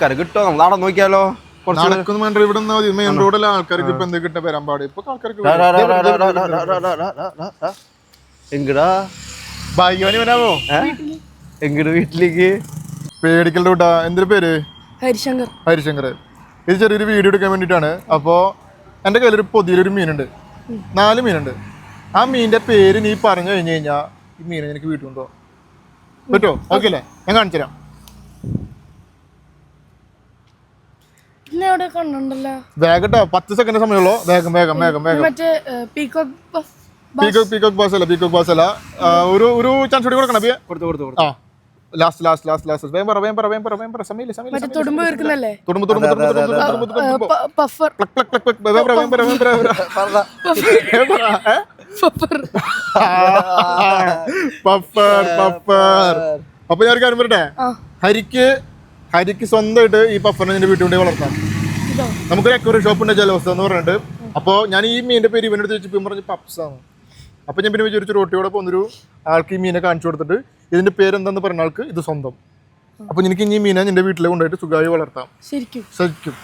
കറി കിട്ടോ നമ്മൾ അവിടെ നോക്കിയാലോ നടക്കുന്നു വേണ്ട ഇവിടെ മെയിൻ റോഡിലെ ആൾക്കാർക്ക് ഇപ്പൊ എന്ത് കിട്ടാൻ വരാൻ പാട് ഇപ്പൊ ആൾക്കാർക്ക് എങ്കടാ ഭാഗ്യവാനി വരാമോ എങ്ങട് വീട്ടിലേക്ക് പേടിക്കൽ കൂട്ടാ എന്തൊരു പേര് ഹരിശങ്കർ. ഇത് ചെറിയൊരു വീഡിയോ എടുക്കാൻ വേണ്ടിയിട്ടാണ്. അപ്പോൾ എൻ്റെ കയ്യിലൊരു പൊതിയിലൊരു മീനുണ്ട്, 4 മീനുണ്ട്. ആ മീനിന്റെ പേര് നീ പറഞ്ഞു കഴിഞ്ഞു കഴിഞ്ഞാൽ ഈ മീനെ എനിക്ക് വീട്ടിൽ കൊണ്ടുപോകാം പറ്റുമോ? ഓക്കെ അല്ലേ? ഞാൻ കാണിച്ചു തരാം. വേഗം കേട്ടോ, 10 സെക്കൻഡ് സമയമുള്ളൂ. വേഗം വേഗം വേഗം വേഗം. പീകോക്ക് ബാസ് അല്ല. ഒരു ചാൻസ് കൂടി കൊടുക്കണം. ആ ലാസ്റ്റ് വേഗം പറ സമയം അപ്പൊ ഞാൻ ഒരു കാര്യം പറയട്ടെ, ഹരിക്ക് സ്വന്തമായിട്ട് ഈ പഫറിനെ നിന്റെ വീട്ടിൽ കൊണ്ടേ വളർത്താം. നമുക്കൊരു അക്വേറിയം ഷോപ്പ് ഉണ്ട് ജലവസ്ഥ എന്ന് പറഞ്ഞിട്ട്. അപ്പോൾ ഞാൻ ഈ മീനിന്റെ പേര് ഇവനടുത്ത് വെച്ചപ്പോൾ പറഞ്ഞ് പപ്സ് ആണ്. അപ്പോൾ ഞാൻ പിന്നെ വിചാരിച്ചു റോട്ടിയോടെ പോകുന്നൊരു ആൾക്ക് ഈ മീനെ കാണിച്ചു കൊടുത്തിട്ട് ഇതിന്റെ പേരെന്താന്ന് പറഞ്ഞ ആൾക്ക് ഇത് സ്വന്തം. അപ്പോൾ എനിക്ക് ഇനി ഈ മീനെ നിന്റെ വീട്ടിൽ കൊണ്ടുപോയിട്ട് സുഖമായി വളർത്താം. ശരിക്കും